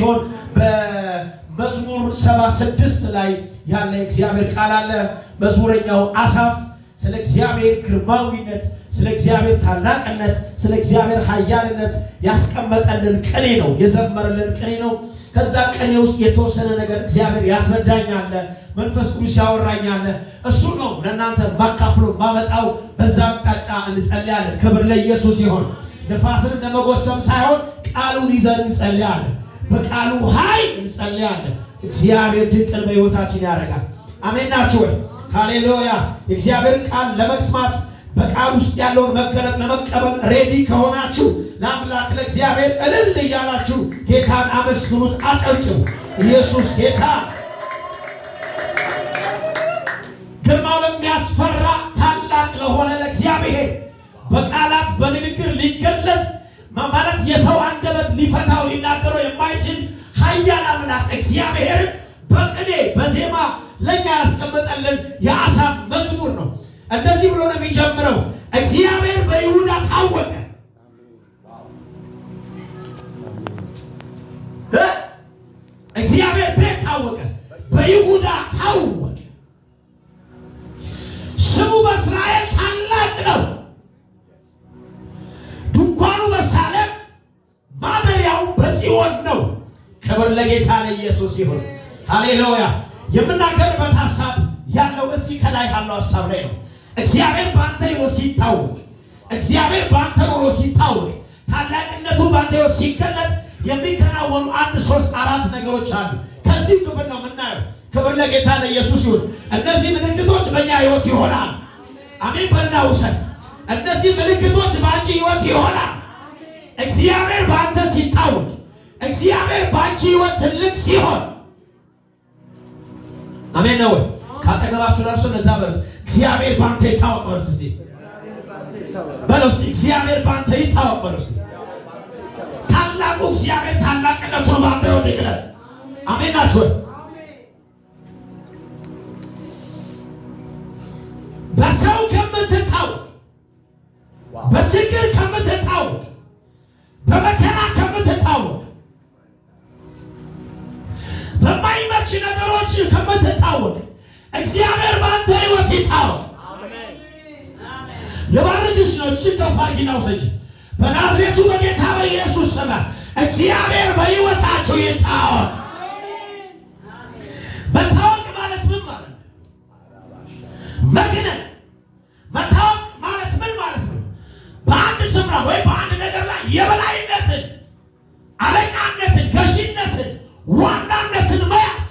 ሲሆን በመዝሙር 76 ላይ ያለ እግዚአብሔር ቃል አለ። መዝሙረኛው አሳፍ ስለ እግዚአብሔር ግርማዊነት፣ ስለ እግዚአብሔር ታላቅነት፣ ስለ እግዚአብሔር ኃያልነት ያስቀመጠልን ቅኔ ነው፣ የዘመረልን ቅኔ ነው። ከዛ ቅኔ ውስጥ የተወሰነ ነገር እግዚአብሔር ያስረዳኛል፣ መንፈስ ቅዱስ ያወራኛል። እሱ ነው ለእናንተ ማካፍሎ ማመጣው። በዛ አቅጣጫ እንጸልያለን። ክብር ለኢየሱስ ይሁን። ነፋስን እንደመጎሰም ሳይሆን ቃሉን ይዘን እንጸልያለን። በቃሉ ኃይል እንጸልያለን። እግዚአብሔር ድንቅን በሕይወታችን ያደርጋል። አሜን ናችሁ ወይ? ሃሌሉያ። የእግዚአብሔር ቃል ለመስማት በቃል ውስጥ ያለውን መገለጥ ለመቀበል ሬዲ ከሆናችሁ ለአምላክ ለእግዚአብሔር እልል እያላችሁ ጌታን አመስግኑት፣ አጨብጭቡ። ኢየሱስ ጌታ። ግርማው ለሚያስፈራ ታላቅ ለሆነ ለእግዚአብሔር በቃላት በንግግር ሊገለጽ ማለት የሰው አንደበት ሊፈታው ሊናገረው የማይችል ኃያል አምላክ እግዚአብሔር በቅኔ በዜማ ለኛ ያስቀመጠልን የአሳፍ መዝሙር ነው። እንደዚህ ብሎ ነው የሚጀምረው። እግዚአብሔር በይሁዳ ታወቀ። እግዚአብሔር ቤት ታወቀ፣ በይሁዳ ታወቀ። ስሙ በእስራኤል ታላቅ ነው። ድንኳኑ በሳሌም ማደሪያው በጽዮን ነው። ክብር ለጌታ ለኢየሱስ ይሁን። ሃሌሉያ። የምናገርበት ሐሳብ ያለው እዚህ ከላይ ያለው ሐሳብ ላይ ነው። እግዚአብሔር ባንተ ሕይወት ሲታወቅ፣ እግዚአብሔር ባንተ ኑሮ ሲታወቅ፣ ታላቅነቱ ባንተ ሕይወት ሲገለጥ የሚከናወኑ 1 3 4 ነገሮች አሉ። ከዚህ ክፍል ነው የምናየው። ክብር ለጌታ ለኢየሱስ ይሁን። እነዚህ ምልክቶች በእኛ ሕይወት ይሆናል። አሜን በልና ውሰድ። እነዚህ ምልክቶች በአንቺ ሕይወት ይሆናል። እግዚአብሔር ባንተ ሲታወቅ፣ እግዚአብሔር ባንቺ ሕይወት ትልቅ ሲሆን፣ አሜን ነው ወይ? ካጠገባችሁ ለርሱ ነዛ በሉት፣ እግዚአብሔር ባንተ ይታወቅ በሉት። እስቲ በሉት፣ እግዚአብሔር ባንተ ይታወቅ በሉት። ታላቁ እግዚአብሔር ታላቅነቱን ባንተ ይግለጥ። አሜን ናችሁ? በሰው ከምትታወቅ፣ በችግር ከምትታወቅ፣ በመከራ ከምትታወቅ፣ በማይመች ነገሮች ከምትታወቅ እግዚአብሔር ባንተ ሕይወት ይታወቅ። ለባለጅሽ ነው ሲከፋጊናው ሰጂ በናዝሬቱ በጌታ በኢየሱስ ስም እግዚአብሔር በሕይወታችሁ ይታወቅ። መታወቅ ማለት ምን ማለት ነው? መግነን መታወቅ ማለት ምን ማለት ነው? በአንድ ስፍራ ወይ በአንድ ነገር ላይ የበላይነትን፣ አለቃነትን፣ ገዢነትን፣ ዋናነትን መያዝ።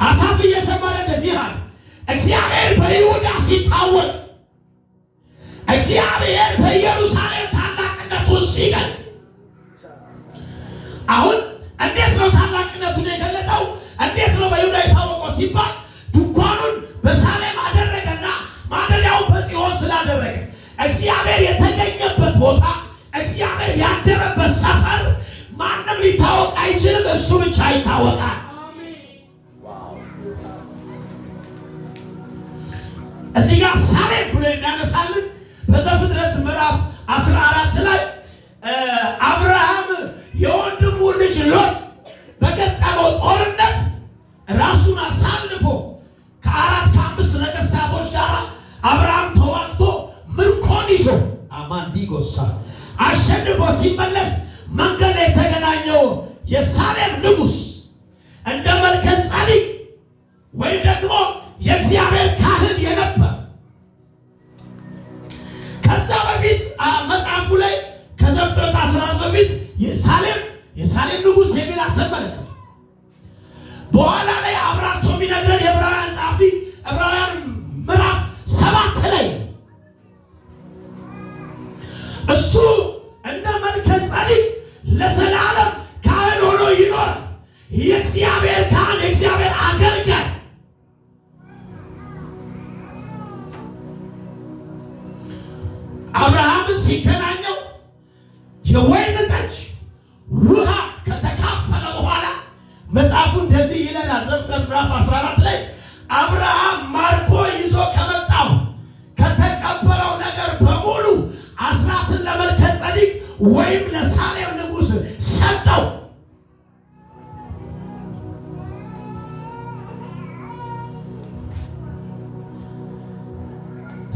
አሳፍ እየሰማለ እንደዚህ አለ፣ እግዚአብሔር በይሁዳ ሲታወቅ፣ እግዚአብሔር በኢየሩሳሌም ታላቅነቱን ሲገልጥ። አሁን እንዴት ነው ታላቅነቱን የገለጠው? እንዴት ነው በይሁዳ የታወቀው ሲባል ድንኳኑን በሳሌም አደረገና ማደሪያውን በጽዮን ስላደረገ እግዚአብሔር የተገኘበት ቦታ፣ እግዚአብሔር ያደረበት ሰፈር ማንም ሊታወቅ አይችልም። እሱ ብቻ ይታወቃል። እዚህ ጋር ሳሌም ብሎ የሚያነሳልን በዘፍጥረት ምዕራፍ 14 ላይ አብርሃም የወንድሙ ልጅ ሎጥ በገጠመው ጦርነት ራሱን አሳልፎ ከ4 ከ5 ነገሥታቶች ጋር አብርሃም ተዋግቶ ምርኮን ይዞ አማንዲጎሳ አሸንፎ ሲመለስ መንገድ የተገናኘው የሳሌም ንጉሥ እንደ መልከ ጼዴቅ ወይም ደግሞ የእግዚአብሔር ካህን የነበር ከዛ በፊት መጽሐፉ ላይ ከዘፍጥረት 14 በፊት የሳሌም ንጉሥ የሚል አትመለከቱ። በኋላ ላይ አብራርቶ የሚነግረን የዕብራውያን ጸሐፊ ዕብራውያን ምዕራፍ 7 ላይ እሱ እንደ መልከ ጼዴቅ ለዘላለም ካህን ሆኖ ይኖራል። የእግዚአብሔር ካህን፣ የእግዚአብሔር አገልጋይ። አብርሃምን ሲገናኘው የወይን ጠጅ ውሃ ከተካፈለ በኋላ መጽሐፉ እንደዚህ ይለናል። ዘፍጥረት ምዕራፍ 14 ላይ አብርሃም ማርኮ ይዞ ከመጣው ከተቀበለው ነገር በሙሉ አስራትን ለመልከ ጼዴቅ ወይም ለሳሌም ለሳሌም ንጉሥ ሰጠው።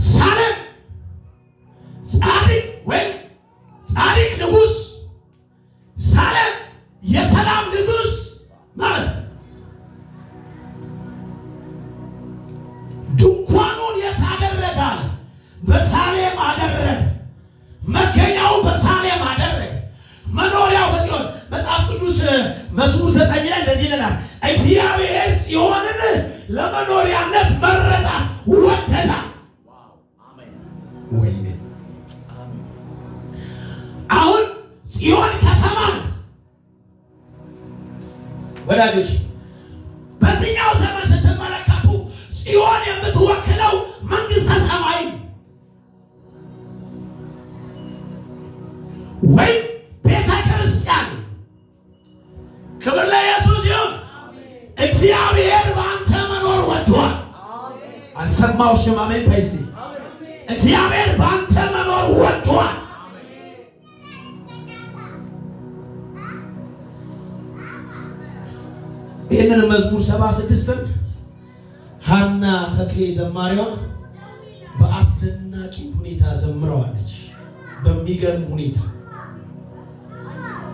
ሳሌም ጻድቅ ወይም ጻድቅ ንጉሥ፣ ሳሌም የሰላም ንጉሥ ማለት ነው። ድንኳኑን የት አደረገ? በሳሌም አደረገ። መገኛው በሳሌም አደረገ። መኖሪያው በጽዮን። መጽሐፍ ቅዱስ መዝሙር 9 ላይ እንደዚህ ይላል፣ እግዚአብሔር ጽዮንን ለመኖሪያነት መረጣት፣ ወደዳት። ወይኔ አሁን ጽዮን ከተማ ወዳጆች፣ በዚህኛው ዘመን ስትመለከቱ ጽዮን የምትወክለው መንግስተ ሰማይ ወይ ቤተ ክርስቲያን። ክብር ለኢየሱስ ይሁን። እግዚአብሔር በአንተ መኖር ወዷል። አልሰማሁሽም? አሜን በይ እስቲ። እግዚአብሔር በአንተ መኖር ወዷል። ይህንን መዝሙር 76ን ሐና ተክሌ ዘማሪዋ በአስደናቂ ሁኔታ ዘምረዋለች። በሚገርም ሁኔታ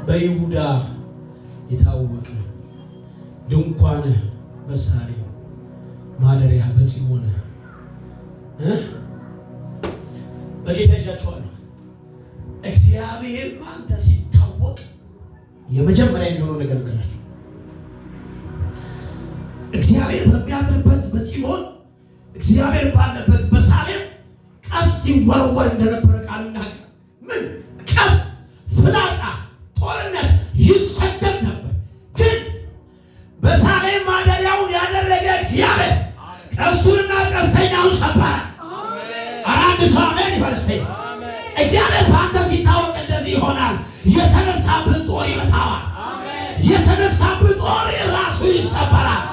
በይሁዳ የታወቀ ድንኳን በሳሌም ማደሪያ በጽዮን በጌታ ይሻቸዋል። እግዚአብሔር በአንተ ሲታወቅ የመጀመሪያ የሚሆነው ነገር ነገራቸው። እግዚአብሔር በሚያድርበት በጽዮን፣ እግዚአብሔር ባለበት በሳሌም ቀስት ይወረወር እንደነበረ ቃል ይናገራል። ምን ቀስት፣ ፍላጻ፣ ጦርነት ይሰደድ ነበር። ግን በሳሌም ማደሪያውን ያደረገ እግዚአብሔር ቀስቱንና ቀስተኛውን ሰበረ። አንድ ሰው አሜን ይበልስኝ። እግዚአብሔር በአንተ ሲታወቅ እንደዚህ ይሆናል። የተነሳብህ ጦር ይመታዋል። የተነሳብህ ጦር ራሱ ይሰበራል።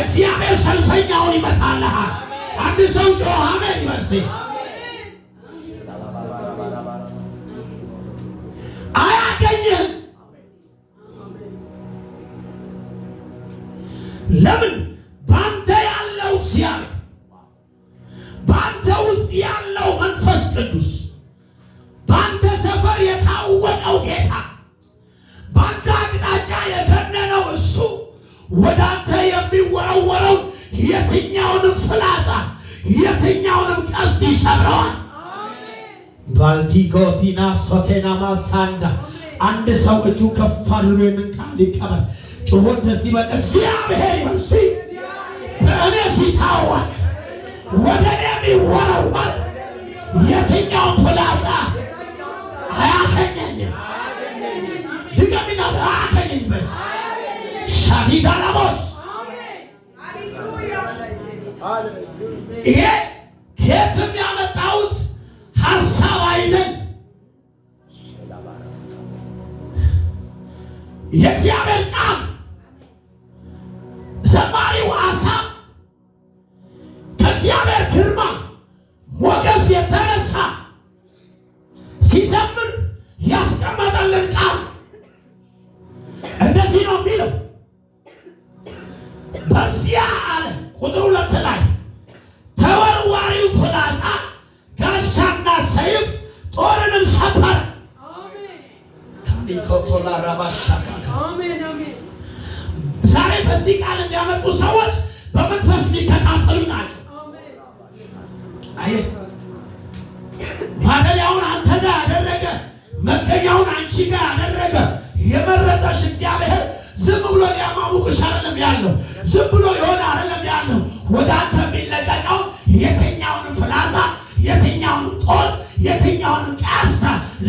እግዚአብሔር ሰልፈኛውን ይመታልሃል። አንድ ሰው ጮኸ አሜን ይበልስኝ። አያገኝህም። ለምን? በአንተ ያለው እግዚአብሔር፣ በአንተ ውስጥ ያለው መንፈስ ቅዱስ፣ በአንተ ሰፈር የታወቀው ጌታ፣ በአንተ አቅጣጫ የገነነው እሱ ወደ አንተ የሚወረወረው የትኛውንም ፍላጻ የትኛውንም ቀስት ይሰብረዋል። ቫልዲጎቲና ሶቴና ማሳንዳ አንድ ሰው እጁ ከፍ አድርጎ ይህንን ቃል ይቀበል። ጮሆ እንደዚህ በል፣ እግዚአብሔር ይመስል በእኔ ሲታወቅ ወደ እኔ የሚወረወር የትኛውን ፍላጻ አያገኘኝም። ድገሚና አያገኘኝም። በስ ሻዲዳ ላሞስ ይሄ ከየትም ያመጣሁት ሐሳብ አይደለም። የእግዚአብሔር ቃል ዘማሪው አሳፍ ከእግዚአብሔር ግርማ ሞገስ የተነሳ ሲዘምር ያስቀመጠልን ቃል እንደዚህ ነው የሚለው። በዚያ አለ ቁጥር 2 ላይ ተወርዋሪው ፍላጻ ጋሻና ሰይፍ ጦርንም ሰበረ። ዛሬ በዚህ ቃል እንዲያመጡ ሰዎች በመንፈስ ሊከታተሉ ናቸው። አየህ፣ ማደሪያውን አንተ ጋር ያደረገ፣ መገኛውን አንቺ ጋር ያደረገ የመረጠሽ እግዚአብሔር ዝም ብሎ ሊያማሙቅሽ አይደለም ያለው። ዝም ብሎ የሆነ አይደለም ያለው። ወደ አንተ የሚለቀቀው የትኛውንም ፍላጻ፣ የትኛውንም ጦር፣ የትኛውንም ቀስት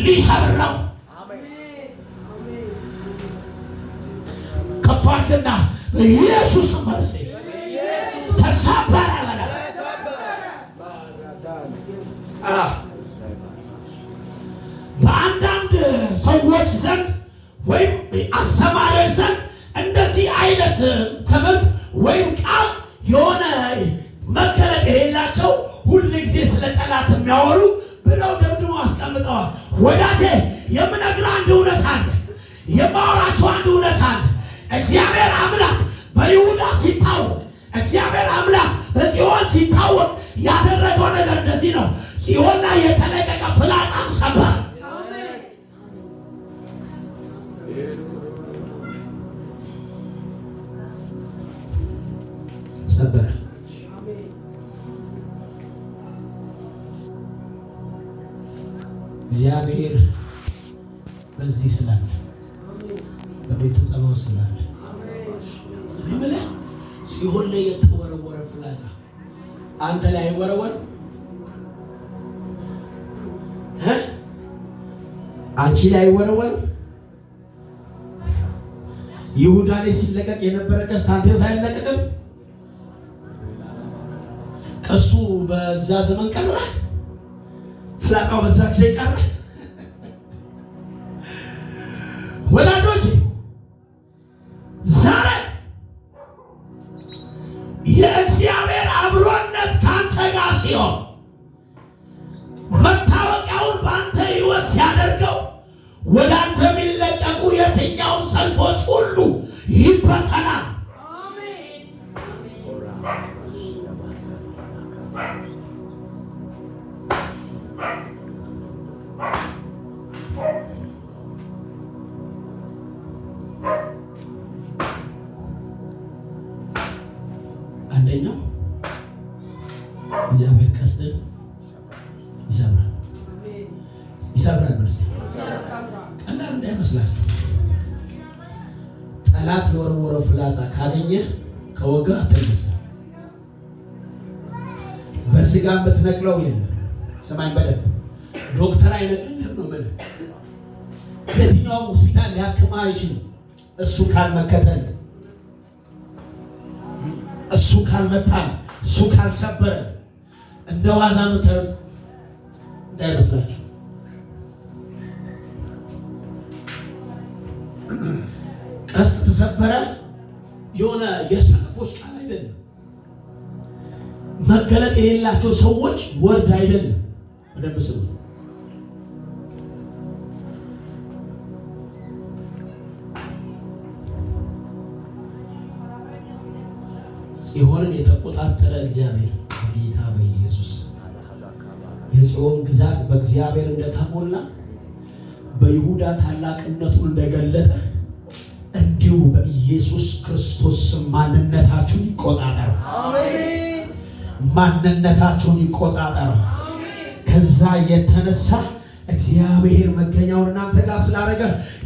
ሊሰብር ነው። ከፋርክና ኢየሱስ መርሴ ተሰበረ በለ። በአንዳንድ ሰዎች ዘንድ ወይም አስተማሪዎች ዘንድ እንደዚህ አይነት ትምህርት ወይም ቃል የሆነ መገለጥ የሌላቸው ሁል ጊዜ ስለ ጠላት የሚያወሩ ብለው ደምድሞ አስቀምጠዋል። ወዳጄ የምነግርህ አንድ እውነት አለ። የማወራችሁ አንድ እውነት አለ። እግዚአብሔር አምላክ በይሁዳ ሲታወቅ፣ እግዚአብሔር አምላክ በጽዮን ሲታወቅ ያደረገው ነገር እንደዚህ ነው። ጽዮን ላይ የተለቀቀ ፍላጻን ሰበረ። ሰበረ። እግዚአብሔር በዚህ ስላለ በቤተ ጸባዖት ስላለ ለምን ሲሆን ላይ የተወረወረ ፍላጻ አንተ ላይ አይወረወር? አንቺ ላይ አይወረወር? ይሁዳ ላይ ሲለቀቅ የነበረ ቀስት አንተ ላይ አይለቀቅም? ቀስቱ በዛ ዘመን ቀረ፣ ፍላጻው በዛ ጊዜ ቀረ። ወላጆች ዛሬ የእግዚአብሔር አብሮነት ካንተ ጋር ሲሆን መታወቂያውን በአንተ ሕይወት ሲያደርገው ወደ አንተ የሚለቀቁ የትኛውም ሰልፎች ሁሉ ይበተናል። አንደኛው እግዚአብሔር ቀስትን ይሰብራል። ይሰብራል ማለት ቀላል እንዳይመስላችሁ። ጠላት የወረወረው ፍላጻ ካገኘ ከወጋ አትነሳ። በስጋ የምትነቅለው የለም። ሰማኝ በደንብ ዶክተር አይነቅልህም ነው ማለት። የትኛውም ሆስፒታል ሊያክማ አይችልም እሱ ካልመከተል፣ እሱ ካልመታን፣ እሱ ካልሰበረ። እንደ ዋዛ የምታዩት እንዳይመስላችሁ። ቀስት ተሰበረ የሆነ የሰነፎች ቃል አይደለም። መገለጥ የሌላቸው ሰዎች ወርድ አይደለም። በደንብ ስሙ። ጽዮንን የተቆጣጠረ እግዚአብሔር ጌታ በኢየሱስ የጽዮን ግዛት በእግዚአብሔር እንደተሞላ በይሁዳ ታላቅነቱን እንደገለጠ እንዲሁ በኢየሱስ ክርስቶስ ማንነታችሁን ይቆጣጠር። አሜን። ማንነታችሁን ይቆጣጠር። ከዛ የተነሳ እግዚአብሔር መገኛውን እናንተ ጋር ስላደረገ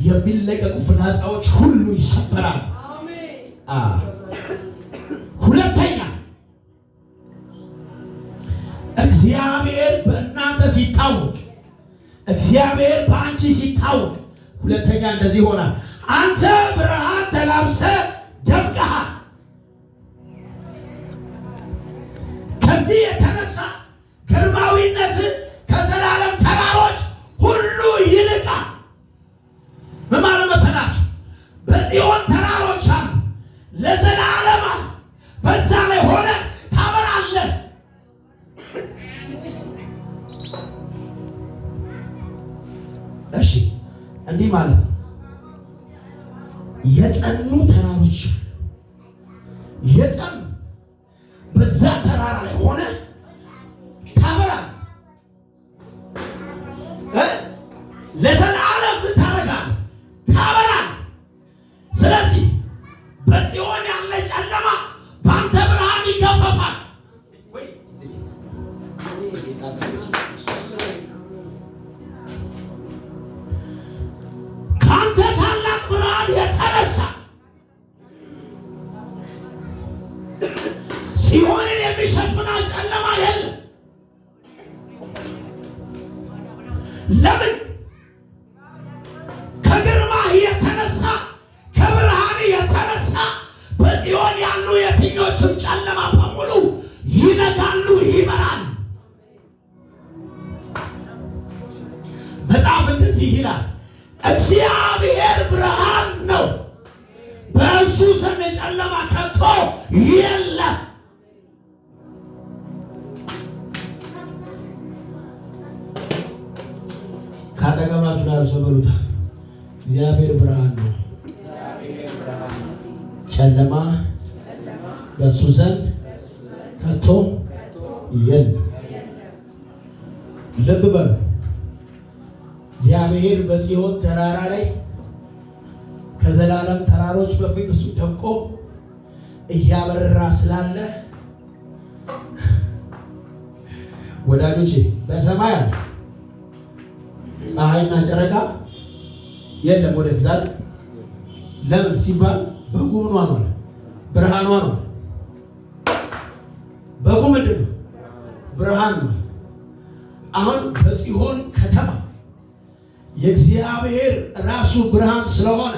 የሚለቀቁ ፍላጻዎች ሁሉ ይሰበራል። አሜን። ሁለተኛ እግዚአብሔር በእናንተ ሲታወቅ፣ እግዚአብሔር በአንቺ ሲታወቅ፣ ሁለተኛ እንደዚህ ይሆናል። አንተ ብርሃን ተላብሰህ ደምቀሃል። ከዚህ የተነሳ ግርማዊነት ከዘላለም ተራሮች ሁሉ ይልቃል። ምን ማለት መሰላችሁ? በጽዮን ተራሮች አሉ ለዘላለም አሉ። በዛ ላይ ሆነ ታበራለህ። እሺ እንዲህ ማለት ነው። የጸኑ ተራሮች የጸኑ በዛ ተራራ ላይ ሆነ ታበራለህ። ለዘላለም ታረጋለህ፣ ታበራለህ። ስለዚህ በጽዮን ያለ ጨለማ በአንተ ብርሃን ይገፈፋል። ከአንተ ታላቅ ብርሃን የተነሳ ጽዮንን የሚሸፍናት ጨለማ የለም። ለምን? ከግርማህ የተነሳ ከብርሃን የተነሳ በጽዮን ያሉ የትኞችም ጨለማ በሙሉ ይነጋሉ፣ ይበራል። መጽሐፍ እንደዚህ ይላል፣ እግዚአብሔር ብርሃን ነው፣ በእሱ ዘንድ ጨለማ ከቶ የለም። ያሉ ሰው በሉታ እግዚአብሔር ብርሃን ነው፣ ጨለማ በእሱ ዘንድ ከቶ የለም። ልብ በሉ። እግዚአብሔር በጽዮን ተራራ ላይ ከዘላለም ተራሮች በፊት እሱ ደምቆ እያበራ ስላለ ወዳጆቼ በሰማይ አለ ፀሐይና ጨረቃ የለም ወደፊት አይደል? ለምን ሲባል በጉ ምኗ ነው? ብርሃኗ ነው። በጉ ምንድን ነው? ብርሃን ነው። አሁን በጽዮን ከተማ የእግዚአብሔር ራሱ ብርሃን ስለሆነ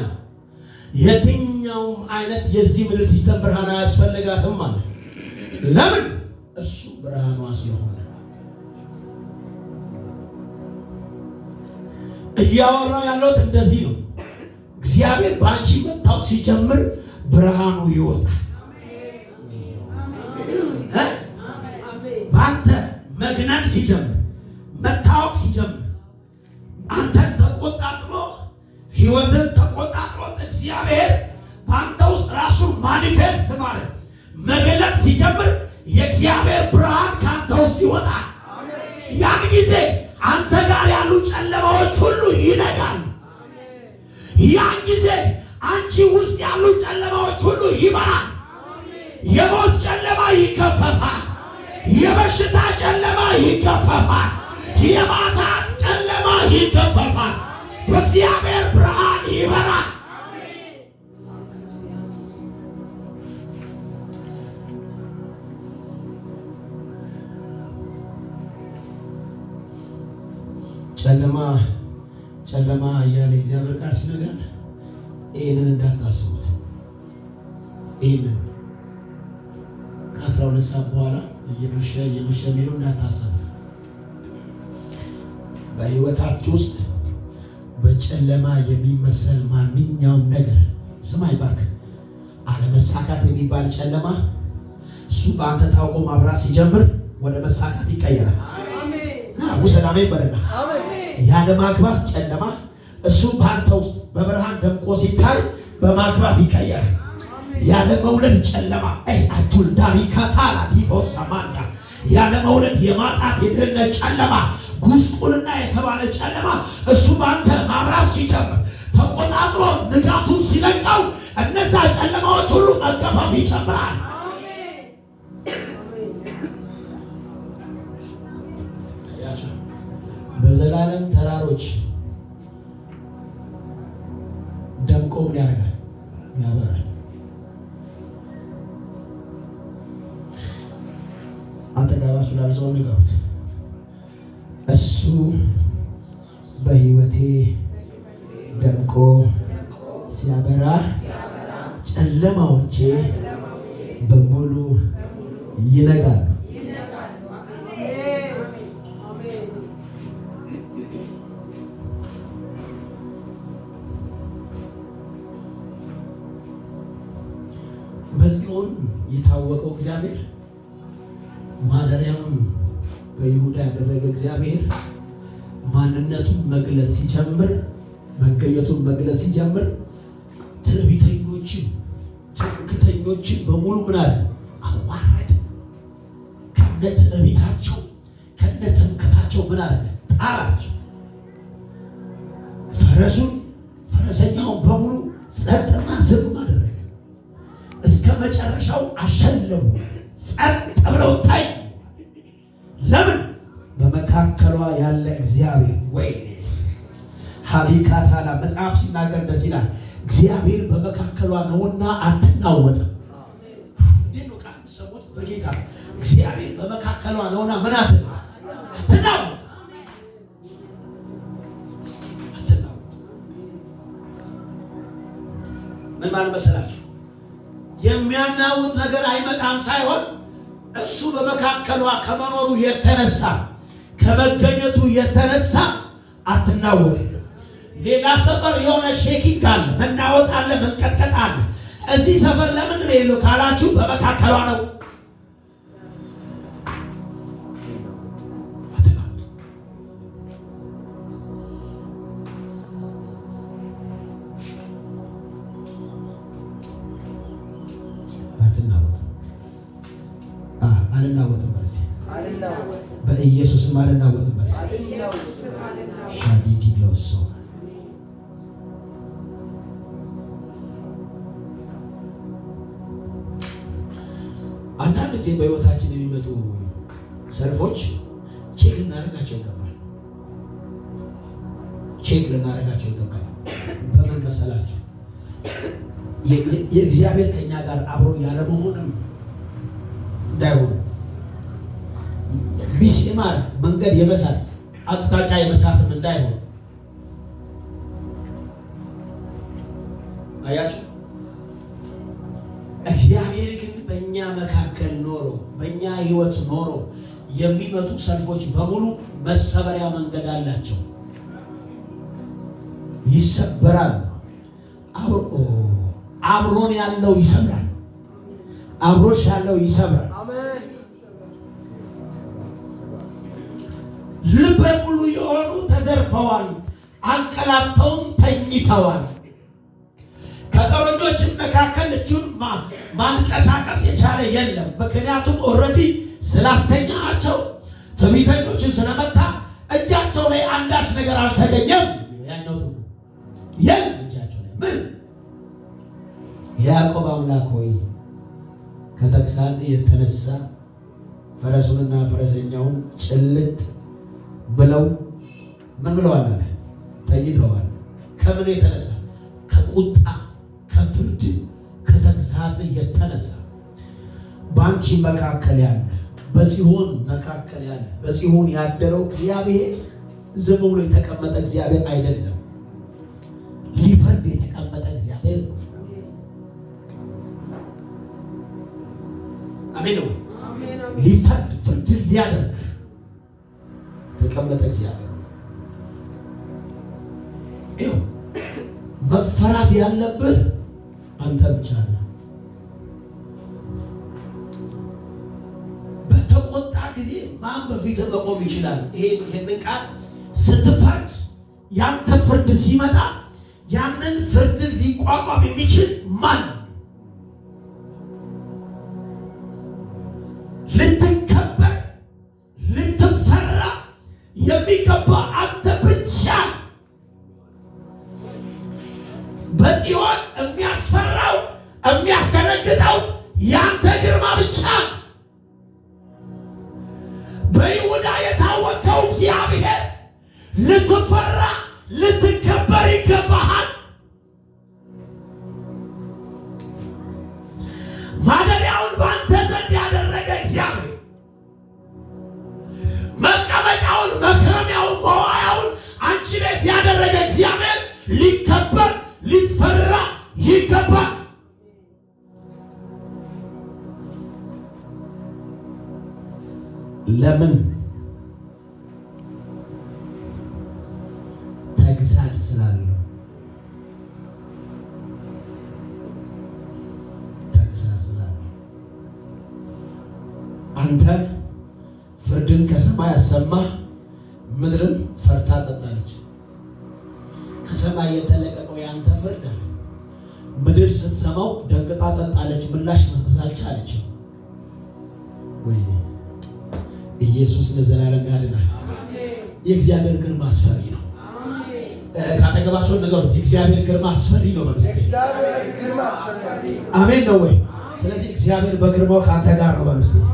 የትኛውም አይነት የዚህ ምድር ሲስተም ብርሃን አያስፈልጋትም ማለት። ለምን? እሱ ብርሃኗ ስለሆነ። እያወራው ያለሁት እንደዚህ ነው። እግዚአብሔር በአንቺ መታወቅ ሲጀምር ብርሃኑ ይወጣል። በአንተ መግነን ሲጀምር፣ መታወቅ ሲጀምር፣ አንተን ተቆጣጥሮ ህይወትን ተቆጣጥሮት እግዚአብሔር በአንተ ውስጥ ራሱን ማኒፌስት ማለት መገለጥ ሲጀምር የእግዚአብሔር ብርሃን ከአንተ ውስጥ ይወጣል። ያን ጊዜ አንተ ጋር ያሉ ጨለማዎች ሁሉ ይነጋሉ። ያን ጊዜ አንቺ ውስጥ ያሉ ጨለማዎች ሁሉ ይበራል። የሞት ጨለማ ይከፈፋል። የበሽታ ጨለማ ይከፈፋል። የማጣት ጨለማ ይከፈፋል። በእግዚአብሔር ብርሃን ይበራል። ጨለማ እያለ እግዚአብሔር ቃል ሲነግረን ይህንን እንዳታስቡት። ይህንን ከ12 ሰዓት በኋላ እየመሸ የሚለው እንዳታስቡት። በህይወታችሁ ውስጥ በጨለማ የሚመሰል ማንኛውም ነገር ስማይ ባክ አለመሳካት የሚባል ጨለማ እሱ በአንተ ታውቆ ማብራት ሲጀምር ወደ መሳካት ይቀየራል። ውሰዳሜ በረና ያለ ማግባት ጨለማ እሱ በአንተ ውስጥ በብርሃን ደምቆ ሲታይ በማግባት ይቀየራል። ያለ መውለድ ጨለማ አቱል ዳሪካታላ ዲፎስ ሰማንያ ያለ መውለድ የማጣት የድህነት ጨለማ ጉስቁልና የተባለ ጨለማ እሱ በአንተ ማብራት ሲጀምር ተቆጣጥሮ ንጋቱን ሲለቀው እነዛ ጨለማዎች ሁሉ መገፈፍ ይጨምራል። በዘላለም ተራሮች ደምቆ ምን ያደርጋል? ያበራል። አጠገባችሁ ላሉ ሰው ንገሩት፣ እሱ በህይወቴ ደምቆ ሲያበራ ጨለማዎቼ በሙሉ ይነጋሉ። በጽዮን የታወቀው እግዚአብሔር ማደሪያውን በይሁዳ ያደረገ እግዚአብሔር ማንነቱን መግለጽ ሲጀምር፣ መገኘቱን መግለጽ ሲጀምር ትዕቢተኞችን፣ ትምክህተኞችን በሙሉ ምን አለ? አዋረደ። ከነ ትዕቢታቸው ከነ ትምክህታቸው ምን አለ? ጣላቸው። ፈረሰኛውን በሙሉ ጸጥና ዝም አደረገ። እስከ መጨረሻው አሸለሙ። ጸጥ ብለው ታይ። ለምን? በመካከሏ ያለ እግዚአብሔር ወይ ሀሊካታላ መጽሐፍ ሲናገር ደስ ይላል። እግዚአብሔር በመካከሏ ነውና አትናወጥም። እንዴት ነው ቃል ሰሙት? በጌታ እግዚአብሔር በመካከሏ ነውና ምን አትናወጥ። ምን ማለት መሰላችሁ? የሚያናውጥ ነገር አይመጣም ሳይሆን እሱ በመካከሏ ከመኖሩ የተነሳ ከመገኘቱ የተነሳ አትናወጥ። ሌላ ሰፈር የሆነ ሼኪንግ አለ፣ መናወጥ አለ፣ መንቀጥቀጥ አለ። እዚህ ሰፈር ለምን ነው የሌለው ካላችሁ በመካከሏ ነው። አልናወጥም በርሲ በኢየሱስም አልናወጥም በርሲ ሻዲዲ ለውሶ አንዳንድ ጊዜ በህይወታችን የሚመጡ ሰልፎች ቼክ ልናደርጋቸው ይገባል። ቼክ ልናደርጋቸው ይገባል። በምን መሰላችሁ? የእግዚአብሔር ከኛ ጋር አብሮ ያለመሆንም እንዳይሆን ሚስ የማድረግ መንገድ የመሳት አቅጣጫ የመሳትም እንዳይሆን አያችሁ። እግዚአብሔር ግን በእኛ መካከል ኖሮ በእኛ ህይወት ኖሮ የሚመጡ ሰልፎች በሙሉ መሰበሪያ መንገድ አላቸው። ይሰበራል። አብሮን ያለው ይሰብራል። አብሮሽ ያለው ይሰብራል። ልበ ሙሉ የሆኑ ተዘርፈዋል፣ አንቀላፍተውም ተኝተዋል። ከጦረኞች መካከል እጁን ማንቀሳቀስ የቻለ የለም። ምክንያቱም ኦልሬዲ ስላስተኛቸው ትዕቢተኞችን ስለመታ እጃቸው ላይ አንዳች ነገር አልተገኘም። ያኛው የለም እጃቸው ላይ ምን። የያዕቆብ አምላክ ሆይ ከተግሳጽ የተነሳ ፈረሱንና ፈረሰኛውን ጭልጥ ብለው ምን ብለዋል አለ? ተኝተዋል። ከምን የተነሳ? ከቁጣ ከፍርድ ከተግሳጽ የተነሳ። በአንቺ መካከል ያለ በጽዮን መካከል ያለ በጽዮን ያደረው እግዚአብሔር ዝም ብሎ የተቀመጠ እግዚአብሔር አይደለም። ሊፈርድ የተቀመጠ እግዚአብሔር ነው። አሜን ነው። ሊፈርድ ፍርድ ሊያደርግ የተቀመጠ እግዚአብሔር ነው። ይኸው መፈራት ያለብህ አንተ ብቻ ነህ። በተቆጣ ጊዜ ማን በፊት መቆም ይችላል? ይሄን ቃል ስትፈርድ ያንተ ፍርድ ሲመጣ ያንን ፍርድ ሊቋቋም የሚችል ማን? ልትከበር ልትፈራ የሚገባ አንተ ብቻ። በጽዮን የሚያስፈራው የሚያስደነግጠው ያንተ ግርማ ብቻ። በይሁዳ የታወቀው እግዚአብሔር ልትፈራ ልትከበር ይገባሃል። ማደሪያውን በአንተ ዘንድ ያደረገ እግዚአብሔር መቀመጫውን መክረሚያውን መዋያውን አንቺ ቤት ያደረገ እግዚአብሔር ሊከበር ሊፈራ ይገባል። ለምን? ተግሳጽ ስላለው። ተግሳጽ ስላለው አንተ ፍርድን ከሰማይ አሰማህ፣ ምድርም ፈርታ ጸጣለች። ከሰማይ የተለቀቀው ያንተ ፍርድ አለ። ምድር ስትሰማው ደንግጣ ጸጣለች፣ ምላሽ መስጠት አልቻለችም። ወይኔ ኢየሱስ ለዘላለም ያድናል። የእግዚአብሔር ግርማ አስፈሪ ነው። ካጠገባቸው ነገሩት፣ የእግዚአብሔር ግርማ አስፈሪ ነው ማለት ነው። አሜን ነው ወይ? ስለዚህ እግዚአብሔር በግርማው ካንተ ጋር ነው ማለት ነው።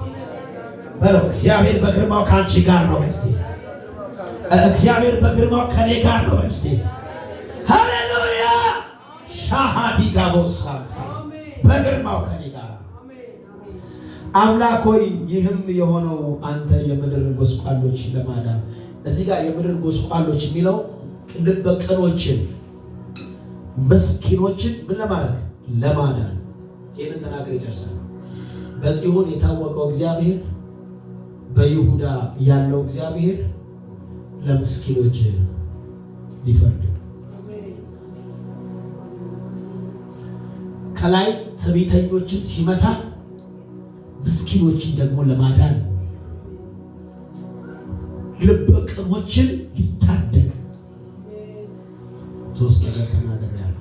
በለው እግዚአብሔር በግርማው ካንቺ ጋር ነው ማለት ነው። እግዚአብሔር በግርማው ከኔ ጋር ነው ማለት ነው። ሃሌሉያ ሻሃዲ ጋቦሳታ በግርማው ከኔ ጋር አምላክ ሆይ ይህም የሆነው አንተ የምድር ጎስቋሎች ለማዳን። እዚህ ጋር የምድር ጎስቋሎች የሚለው ልበ ቅኖችን ምስኪኖችን ምን ለማድረግ ለማዳን። ይህንን ተናገር ይጨርሳል። በጽዮን የታወቀው እግዚአብሔር በይሁዳ ያለው እግዚአብሔር ለምስኪኖች ሊፈርድ ከላይ ትዕቢተኞችን ሲመታ ምስኪኖችን ደግሞ ለማዳን ልበ ቅኖችን ሊታደግ ሶስት ነገር ተናግሬያለሁ።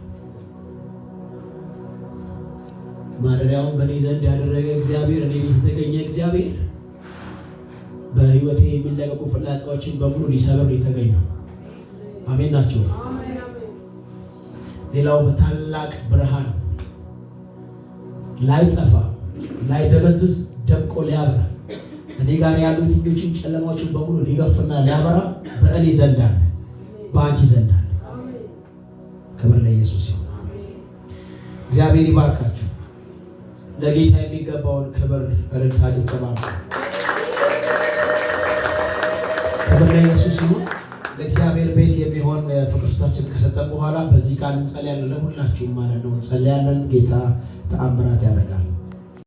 ማደሪያውን በእኔ ዘንድ ያደረገ እግዚአብሔር፣ እኔ ቤት የተገኘ እግዚአብሔር በህይወቴ የሚለቀቁ ፍላጻዎችን በሙሉ ሊሰብር የተገኘው አሜን ናቸው። ሌላው በታላቅ ብርሃን ላይጠፋ ላይደበዝዝ ደምቆ ሊያበራ እኔ ጋር ያሉት የትኞችን ጨለማዎችን በሙሉ ሊገፍና ሊያበራ በእኔ ዘንድ አለ፣ በአንቺ ዘንድ አለ። ክብር ለኢየሱስ ይሁን። እግዚአብሔር ይባርካችሁ። ለጌታ የሚገባውን ክብር እልልታ ጭብጨባ ክብር ለኢየሱስ ይሁን። ለእግዚአብሔር ቤት የሚሆን ፍቅር ስጦታችን ከሰጠን በኋላ በዚህ ቃል እንጸልያለን። ለሁላችሁም ማለት ነው እንጸልያለን። ጌታ ተአምራት ያደርጋል።